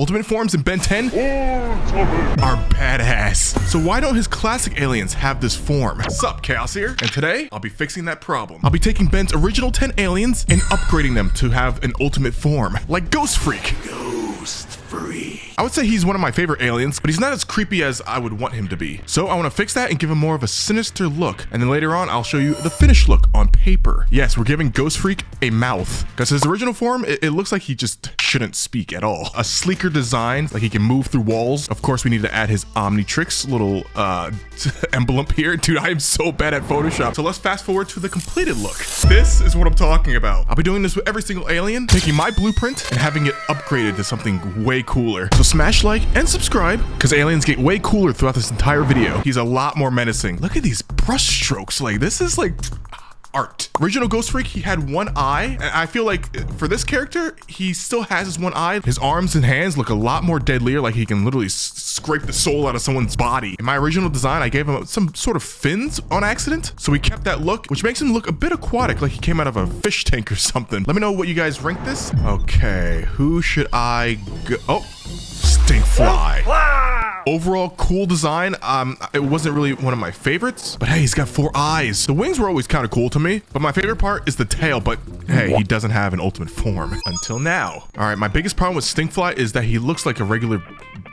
Ultimate forms in Ben 10 are badass. So why don't his classic aliens have this form? Sup, Chaos here, and today I'll be fixing that problem. I'll be taking Ben's original 10 aliens and upgrading them to have an ultimate form, like Ghostfreak. I would say he's one of my favorite aliens, but he's not as creepy as I would want him to be. So I want to fix that and give him more of a sinister look. And then later on, I'll show you the finished look on paper. Yes, we're giving Ghostfreak a mouth, because his original form, it looks like he just shouldn't speak at all. A sleeker design, like he can move through walls. Of course, we need to add his Omnitrix little emblem here. Dude, I am so bad at Photoshop. So let's fast forward to the completed look. This is what I'm talking about. I'll be doing this with every single alien, taking my blueprint and having it upgraded to something way cooler. So smash like and subscribe, because aliens get way cooler throughout this entire video. He's a lot more menacing. Look at these brush strokes. Like, this is like art. Original Ghostfreak, he had one eye, and I feel like for this character, he still has his one eye. His arms and hands look a lot more deadlier, like he can literally scrape the soul out of someone's body. In my original design, I gave him some sort of fins on accident, so we kept that look, which makes him look a bit aquatic, like he came out of a fish tank or something. Let me know what you guys rank this. Okay, who should I go? Oh, Stinkfly. Overall cool design. It wasn't really one of my favorites, but hey, he's got 4 eyes. The wings were always kind of cool to me, but my favorite part is the tail. But hey, he doesn't have an ultimate form until now. All right, my biggest problem with Stinkfly is that he looks like a regular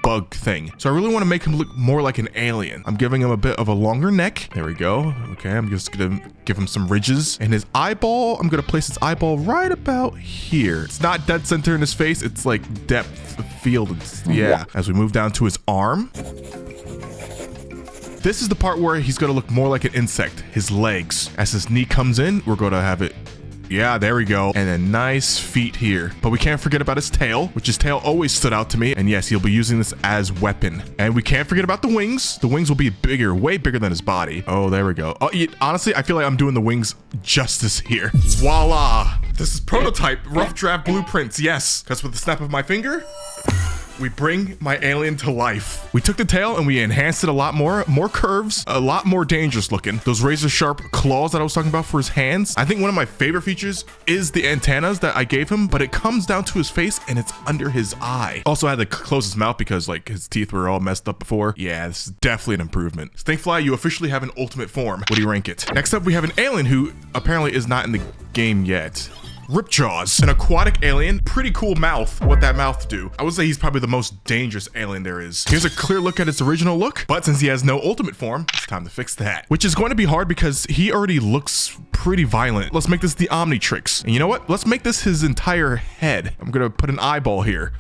bug thing, so I really want to make him look more like an alien. I'm giving him a bit of a longer neck. There we go. Okay, I'm just gonna give him some ridges, and his eyeball, I'm gonna place his eyeball right about here. It's not dead center in his face, it's like depth of field. Yeah, as we move down to his arm, this is the part where he's gonna look more like an insect. His legs, as his knee comes in, we're gonna have it. Yeah, there we go. And then nice feet here. But we can't forget about his tail, which his tail always stood out to me. And yes, he'll be using this as weapon. And we can't forget about the wings. The wings will be bigger, way bigger than his body. Oh, there we go. Oh, honestly, I feel like I'm doing the wings justice here. Voila. This is prototype, rough draft blueprints. Yes, because with the snap of my finger, we bring my alien to life. We took the tail and we enhanced it a lot more curves, a lot more dangerous looking. Those razor sharp claws that I was talking about for his hands. I think one of my favorite features is the antennas that I gave him, but it comes down to his face and it's under his eye. Also, I had to close his mouth because like his teeth were all messed up before. Yeah, this is definitely an improvement. Stinkfly, you officially have an ultimate form. What do you rank it? Next up, we have an alien who apparently is not in the game yet. Ripjaws, an aquatic alien. Pretty cool mouth. What that mouth do? I would say he's probably the most dangerous alien there is. Here's a clear look at his original look, but since he has no ultimate form, it's time to fix that. Which is going to be hard because he already looks pretty violent. Let's make this the Omnitrix. And you know what? Let's make this his entire head. I'm gonna put an eyeball here.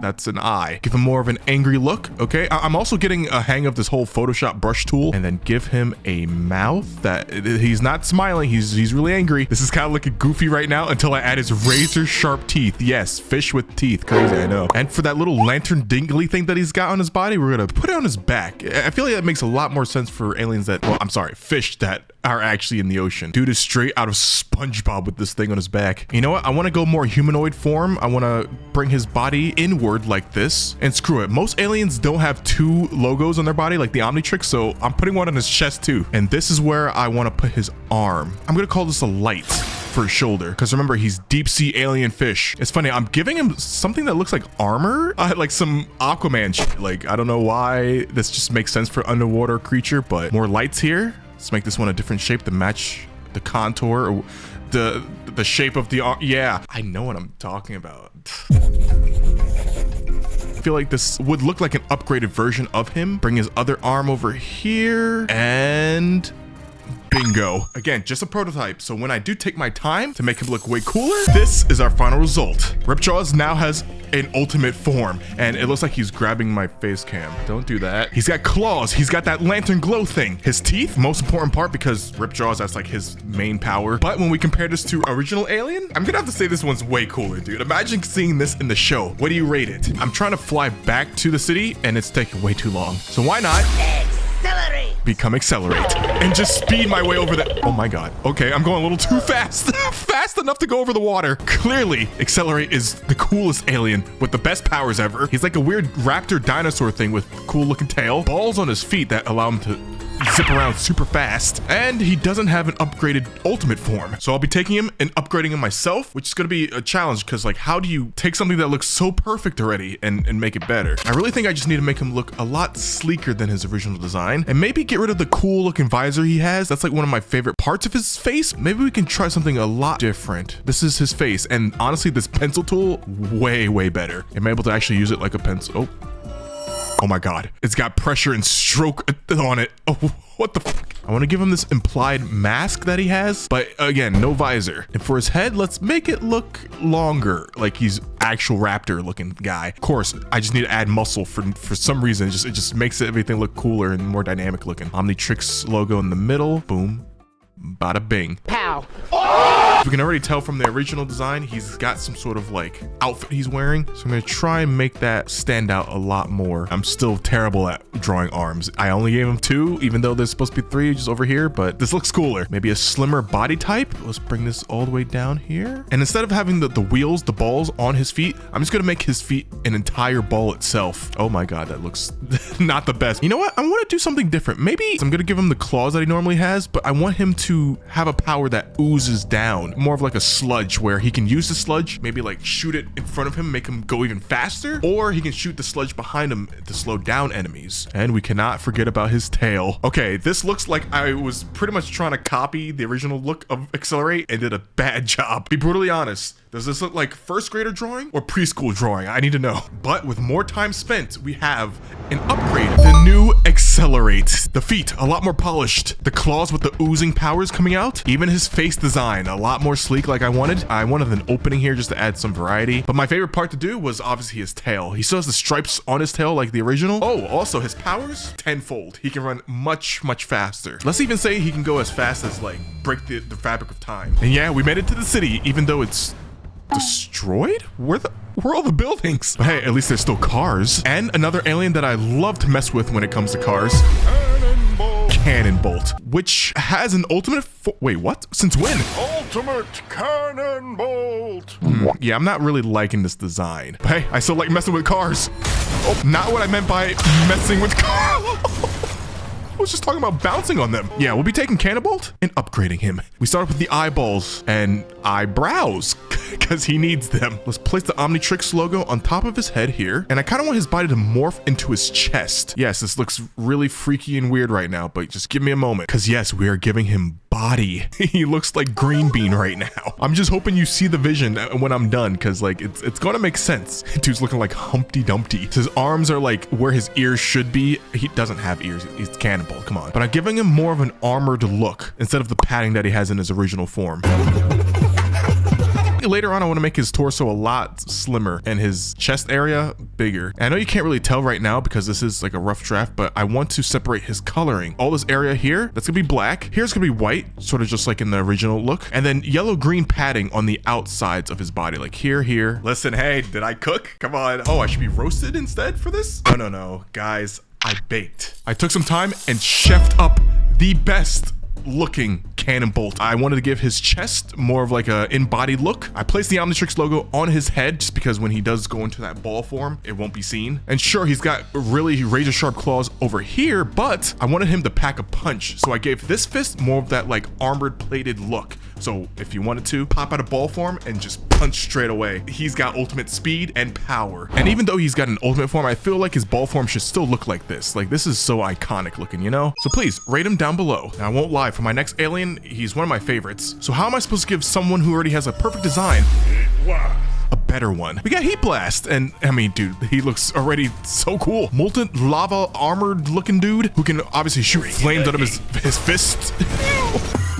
That's an eye. Give him more of an angry look. Okay, I'm also getting a hang of this whole Photoshop brush tool, and then give him a mouth that he's not smiling. He's really angry. This is kind of looking goofy right now until I add his razor sharp teeth. Yes, fish with teeth. Crazy, I know. And for that little lantern dingly thing that he's got on his body, we're gonna put it on his back. I feel like that makes a lot more sense for aliens that, well, I'm sorry, fish that are actually in the ocean. Dude is straight out of SpongeBob with this thing on his back. You know what? I want to go more humanoid form. I want to bring his body inward like this, and screw it. Most aliens don't have 2 logos on their body like the Omnitrix, so I'm putting one on his chest too. And this is where I want to put his arm. I'm gonna call this a light for his shoulder, because remember, he's deep sea alien fish. It's funny, I'm giving him something that looks like armor, like some Aquaman shit. Like, I don't know why this just makes sense for underwater creature, but more lights here. Let's make this one a different shape to match the contour or the shape of the arm. Yeah, I know what I'm talking about. I feel like this would look like an upgraded version of him. Bring his other arm over here and bingo. Again, just a prototype, so when I do take my time to make him look way cooler, this is our final result. Ripjaws now has an ultimate form, and it looks like he's grabbing my face cam. Don't do that. He's got claws. He's got that lantern glow thing. His teeth, most important part, because Ripjaws, that's like his main power. But when we compare this to original Alien, I'm gonna have to say this one's way cooler, dude. Imagine seeing this in the show. What do you rate it? I'm trying to fly back to the city, and it's taking way too long. So why not become Accelerate and just speed my way over the— oh my god. Okay, I'm going a little too fast. Fast enough to go over the water. Clearly, Accelerate is the coolest alien with the best powers ever. He's like a weird raptor dinosaur thing with cool looking tail, balls on his feet that allow him to zip around super fast. And he doesn't have an upgraded ultimate form. So I'll be taking him and upgrading him myself, which is going to be a challenge because like, how do you take something that looks so perfect already and make it better? I really think I just need to make him look a lot sleeker than his original design and maybe get rid of the cool looking visor he has. That's like one of my favorite parts of his face. Maybe we can try something a lot different. This is his face. And honestly, this pencil tool, way better. I'm able to actually use it like a pencil. Oh my God. It's got pressure and stroke on it. Oh, what the fuck? I want to give him this implied mask that he has, but again, no visor. And for his head, let's make it look longer, like he's actual raptor looking guy. Of course, I just need to add muscle for some reason. It just makes everything look cooler and more dynamic looking. Omnitrix logo in the middle. Boom. Bada bing. Pow. Oh! We can already tell from the original design, he's got some sort of like outfit he's wearing. So I'm gonna try and make that stand out a lot more. I'm still terrible at drawing arms. I only gave him 2, even though there's supposed to be 3 just over here, but this looks cooler. Maybe a slimmer body type. Let's bring this all the way down here. And instead of having the wheels, the balls on his feet, I'm just gonna make his feet an entire ball itself. Oh my God, that looks not the best. You know what? I wanna do something different. Maybe I'm gonna give him the claws that he normally has, but I want him to have a power that oozes down, more of like a sludge where he can use the sludge, maybe like shoot it in front of him, make him go even faster, or he can shoot the sludge behind him to slow down enemies. And we cannot forget about his tail. Okay, this looks like I was pretty much trying to copy the original look of Accelerate and did a bad job. Be brutally honest. Does this look like first grader drawing or preschool drawing? I need to know. But with more time spent, we have an upgrade. The new Accelerate. The feet, a lot more polished. The claws with the oozing powers coming out. Even his face design, a lot more sleek like I wanted. I wanted an opening here just to add some variety. But my favorite part to do was obviously his tail. He still has the stripes on his tail like the original. Oh, also his powers, tenfold. He can run much faster. Let's even say he can go as fast as like break the fabric of time. And yeah, we made it to the city, even though it's destroyed? Where are all the buildings? But hey, at least there's still cars. And another alien that I love to mess with when it comes to cars. Cannonbolt, which has an ultimate wait, what? Since when? Ultimate Cannonbolt. Yeah, I'm not really liking this design. But hey, I still like messing with cars. Oh, not what I meant by messing with cars. I was just talking about bouncing on them. Yeah, we'll be taking Cannonbolt and upgrading him. We start off with the eyeballs and eyebrows because he needs them. Let's place the Omnitrix logo on top of his head here. And I kind of want his body to morph into his chest. Yes, this looks really freaky and weird right now, but just give me a moment. Because yes, we are giving him body. He looks like Green Bean right now. I'm just hoping you see the vision when I'm done, because like it's gonna make sense. Dude's looking like Humpty Dumpty. His arms are like where his ears should be. He doesn't have ears. He's Cannonball. Come on. But I'm giving him more of an armored look instead of the padding that he has in his original form. Later on, I want to make his torso a lot slimmer and his chest area bigger. And I know you can't really tell right now because this is like a rough draft, but I want to separate his coloring. All this area here, that's gonna be black. Here's gonna be white, sort of just like in the original look. And then yellow-green padding on the outsides of his body, like here. Listen, hey, did I cook? Come on. Oh, I should be roasted instead for this? No, guys, I baked. I took some time and chefed up the best looking Cannonbolt. I wanted to give his chest more of like a embodied look. I placed the Omnitrix logo on his head just because when he does go into that ball form, it won't be seen. And sure, he's got really razor sharp claws over here, but I wanted him to pack a punch. So I gave this fist more of that like armored plated look. So if you wanted to, pop out a ball form and just punch straight away. He's got ultimate speed and power. And even though he's got an ultimate form, I feel like his ball form should still look like this. Like this is so iconic looking, you know? So please rate him down below. Now I won't lie, for my next alien, he's one of my favorites. So how am I supposed to give someone who already has a perfect design a better one? We got Heatblast, and I mean, dude, he looks already so cool. Molten lava armored looking dude who can obviously shoot flames out of his fists.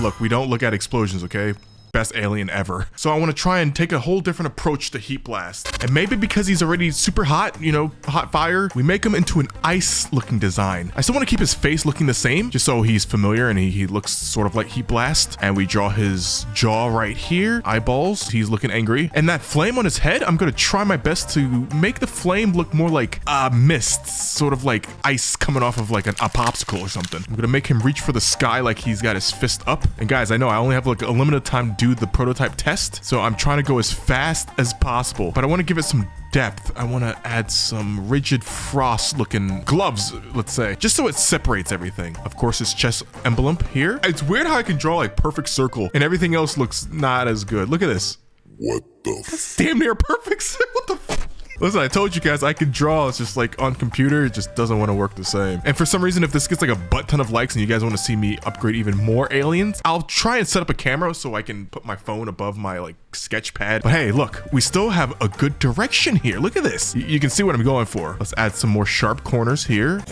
Look, we don't look at explosions, okay? Best alien ever. So I want to try and take a whole different approach to Heatblast. And maybe because he's already super hot, you know, hot fire, we make him into an ice looking design. I still want to keep his face looking the same, just so he's familiar and he looks sort of like Heatblast. And we draw his jaw right here, eyeballs, he's looking angry. And that flame on his head, I'm going to try my best to make the flame look more like mist, sort of like ice coming off of like a popsicle or something. I'm going to make him reach for the sky like he's got his fist up. And guys, I know I only have like a limited time to do the prototype test. So I'm trying to go as fast as possible, but I want to give it some depth. I want to add some rigid frost looking gloves, let's say, just so it separates everything. Of course, his chest emblem here. It's weird how I can draw like perfect circle and everything else looks not as good. Look at this. What the That's damn near perfect. What the f? Listen, I told you guys I could draw. It's just like on computer, it just doesn't want to work the same. And for some reason, if this gets like a butt ton of likes and you guys want to see me upgrade even more aliens, I'll try and set up a camera so I can put my phone above my like sketch pad. But hey, look, we still have a good direction here. Look at this. You can see what I'm going for. Let's add some more sharp corners here.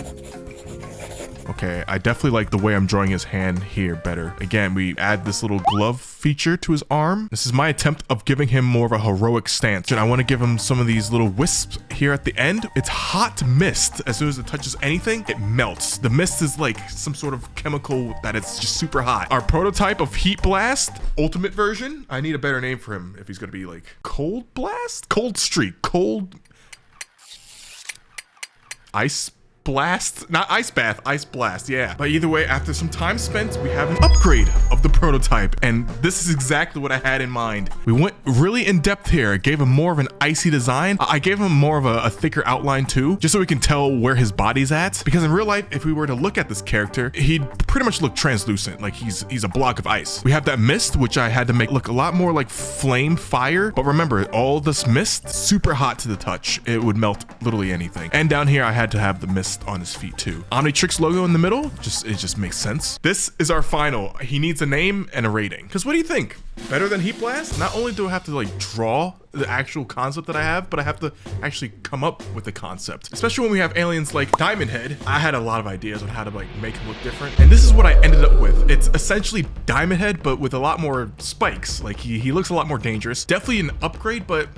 Okay, I definitely like the way I'm drawing his hand here better. Again, we add this little glove feature to his arm. This is my attempt of giving him more of a heroic stance. And I want to give him some of these little wisps here at the end. It's hot mist. As soon as it touches anything, it melts. The mist is like some sort of chemical that it's just super hot. Our prototype of Heatblast, ultimate version. I need a better name for him if he's going to be like Cold Blast? Cold Streak. Cold... Ice Blast, not ice bath, ice blast, yeah. But either way, after some time spent, we have an upgrade of the prototype, and this is exactly what I had in mind. We went really in depth here. It gave him more of an icy design. I gave him more of a thicker outline too, just so we can tell where his body's at. Because in real life, if we were to look at this character, he'd pretty much look translucent, like he's a block of ice. We have that mist, which I had to make look a lot more like flame fire. But remember, all this mist, super hot to the touch. It would melt literally anything. And down here, I had to have the mist on his feet too. Omnitrix logo in the middle, it just makes sense. This is our final. He needs a name and a rating. Because what do you think? Better than Heatblast? Not only do I have to like draw the actual concept that I have, but I have to actually come up with the concept. Especially when we have aliens like Diamondhead. I had a lot of ideas on how to like make him look different. And this is what I ended up with. It's essentially Diamondhead, but with a lot more spikes. Like he looks a lot more dangerous. Definitely an upgrade, but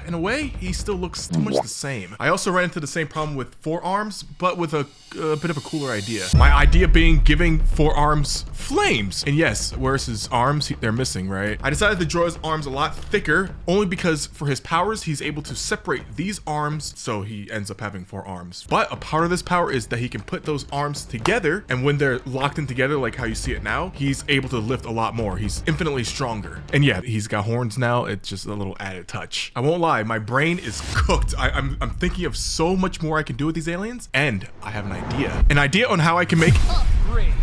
in a way, he still looks too much the same. I also ran into the same problem with forearms, but with a bit of a cooler idea. My idea being giving forearms flames. And yes, where's his arms? They're missing, right? I decided to draw his arms a lot thicker, only because for his powers, he's able to separate these arms, so he ends up having 4 arms. But a part of this power is that he can put those arms together, and when they're locked in together, like how you see it now, he's able to lift a lot more. He's infinitely stronger. And yeah, he's got horns now. It's just a little added touch. I won't lie, my brain is cooked. I'm thinking of so much more I can do with these aliens, and I have an idea on how I can make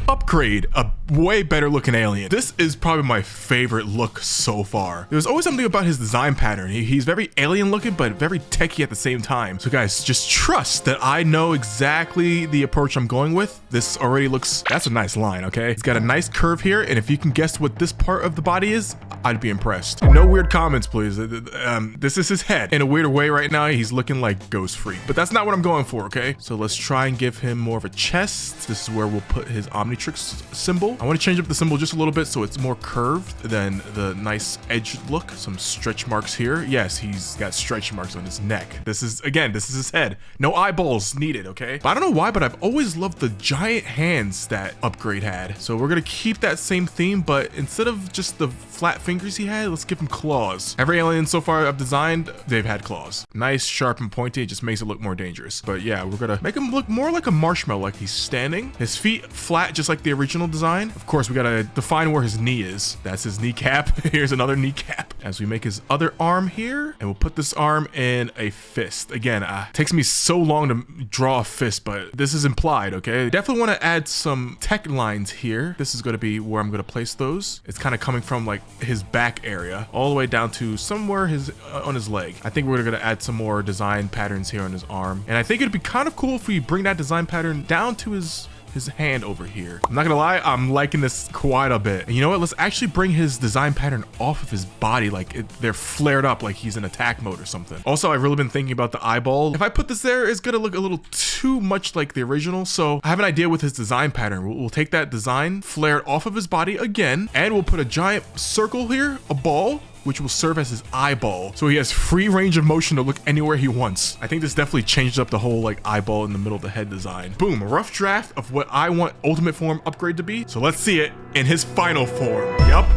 upgrade a way better looking alien. This is probably my favorite look so far. There's always something about his design pattern. He's very alien looking, but very techie at the same time. So guys, just trust that I know exactly the approach I'm going with. This already looks, that's a nice line, okay? It's got a nice curve here, and if you can guess what this part of the body is, I'd be impressed. No weird comments, please. This is his head. In a weird way right now, he's looking like Ghostfreak, but that's not what I'm going for, okay? So let's try and give him more of a chest. This is where we'll put his Omnitrix symbol. I want to change up the symbol just a little bit so it's more curved than the nice edged look. Some stretch marks here. Yes, he's got stretch marks on his neck. This is his head. No eyeballs needed, okay? But I don't know why, but I've always loved the giant hands that Upgrade had. So we're gonna keep that same theme, but instead of just the flat fingers he had, let's give him claws. Every alien so far I've designed, they've had claws. Nice, sharp, and pointy. It just makes it look more dangerous. But yeah, we're gonna make him look more like a marshmallow, like he's standing. His feet flat, just like the original design. Of course, we gotta define where his knee is. That's his kneecap. Here's another kneecap. As we make his other arm here, and we'll put this arm in a fist. Again, it takes me so long to draw a fist, but this is implied, okay? Definitely want to add some tech lines here. This is going to be where I'm going to place those. It's kind of coming from like his back area all the way down to somewhere on his leg. I think we're going to add some more design patterns here on his arm. And I think it'd be kind of cool if we bring that design pattern down to his hand over here. I'm not gonna lie, I'm liking this quite a bit. And you know what? Let's actually bring his design pattern off of his body, like they're flared up like he's in attack mode or something. Also, I've really been thinking about the eyeball. If I put this there, it's gonna look a little too much like the original. So I have an idea with his design pattern. We'll take that design flared off of his body again, and we'll put a giant circle here, a ball, which will serve as his eyeball. So he has free range of motion to look anywhere he wants. I think this definitely changed up the whole like eyeball in the middle of the head design. Boom, a rough draft of what I want ultimate form upgrade to be. So let's see it in his final form. Yup,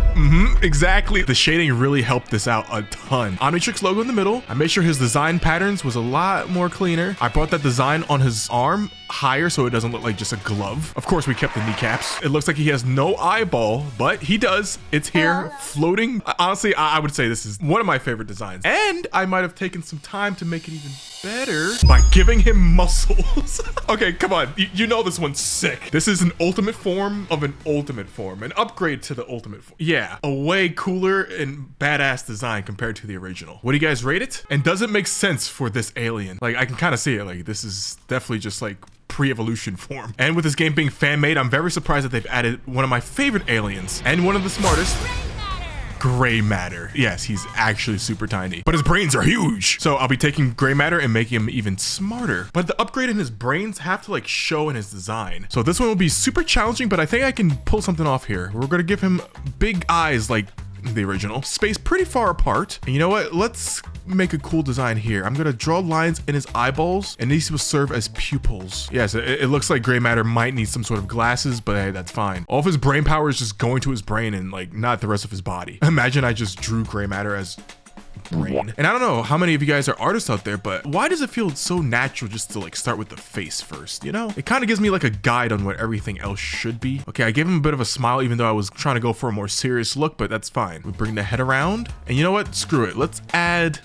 exactly. The shading really helped this out a ton. Omnitrix logo in the middle. I made sure his design patterns was a lot more cleaner. I brought that design on his arm higher so it doesn't look like just a glove. Of course, we kept the kneecaps. It looks like he has no eyeball, but he does. It's here, floating. Honestly, I would say this is one of my favorite designs. And I might have taken some time to make it even better by giving him muscles. Okay, come on. You know this one's sick. This is an ultimate form of an ultimate form. An upgrade to the ultimate form. Yeah, a way cooler and badass design compared to the original. What do you guys rate it? And does it make sense for this alien? Like, I can kind of see it. Like, this is definitely just like pre-evolution form. And with this game being fan-made, I'm very surprised that they've added one of my favorite aliens and one of the smartest. Gray matter. Yes, he's actually super tiny, but his brains are huge. So I'll be taking gray matter and making him even smarter. But the upgrade in his brains have to like show in his design. So this one will be super challenging, but I think I can pull something off here. We're gonna give him big eyes like the original, spaced pretty far apart. And you know what? Let's make a cool design here. I'm gonna draw lines in his eyeballs, and these will serve as pupils. Yes, it looks like gray matter might need some sort of glasses, but hey, that's fine. All of his brain power is just going to his brain and like not the rest of his body. Imagine I just drew gray matter as brain. And I don't know how many of you guys are artists out there, but why does it feel so natural just to like start with the face first, you know? It kind of gives me like a guide on what everything else should be. Okay, I gave him a bit of a smile even though I was trying to go for a more serious look, but that's fine. We bring the head around, and you know what? Screw it. Let's add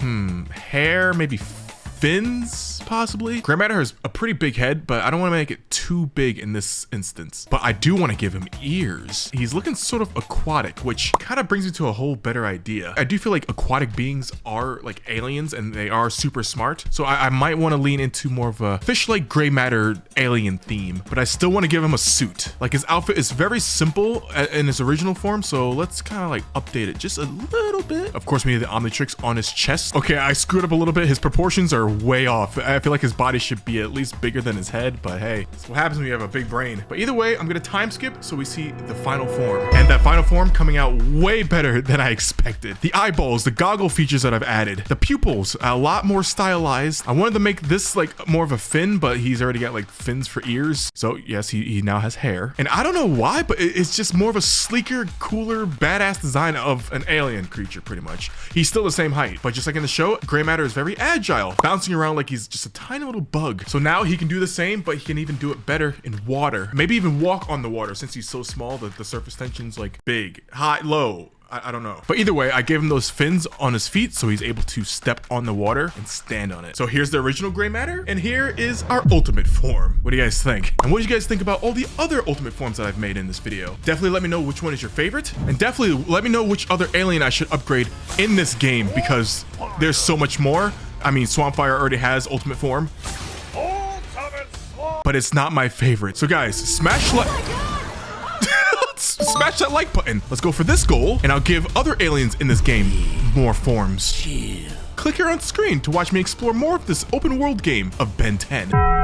hair, maybe fins, possibly. Gray matter has a pretty big head, but I don't want to make it too big in this instance. But I do want to give him ears. He's looking sort of aquatic, which kind of brings me to a whole better idea. I do feel like aquatic beings are like aliens and they are super smart. So I might want to lean into more of a fish-like gray matter alien theme, but I still want to give him a suit. Like his outfit is very simple in his original form, so let's kind of like update it just a little bit. Of course, we need the Omnitrix on his chest. Okay, I screwed up a little bit. His proportions are way off. I feel like his body should be at least bigger than his head, but hey, that's what happens when you have a big brain. But either way, I'm gonna time skip so we see the final form. And that final form coming out way better than I expected. The eyeballs, the goggle features that I've added, the pupils, a lot more stylized. I wanted to make this like more of a fin, but he's already got like fins for ears. So yes, he now has hair. And I don't know why, but it's just more of a sleeker, cooler, badass design of an alien creature, pretty much. He's still the same height, but just like in the show, gray matter is very agile, bouncing around like he's just a tiny little bug. So now he can do the same, but he can even do it better in water. Maybe even walk on the water since he's so small that the surface tension's like big, high, low. I don't know. But either way, I gave him those fins on his feet so he's able to step on the water and stand on it. So here's the original gray matter, and here is our ultimate form. What do you guys think? And what do you guys think about all the other ultimate forms that I've made in this video? Definitely let me know which one is your favorite, and definitely let me know which other alien I should upgrade in this game because there's so much more. I mean, Swampfire already has ultimate form, but it's not my favorite. So guys, smash smash that like button. Let's go for this goal, and I'll give other aliens in this game more forms. Click here on screen to watch me explore more of this open world game of Ben 10.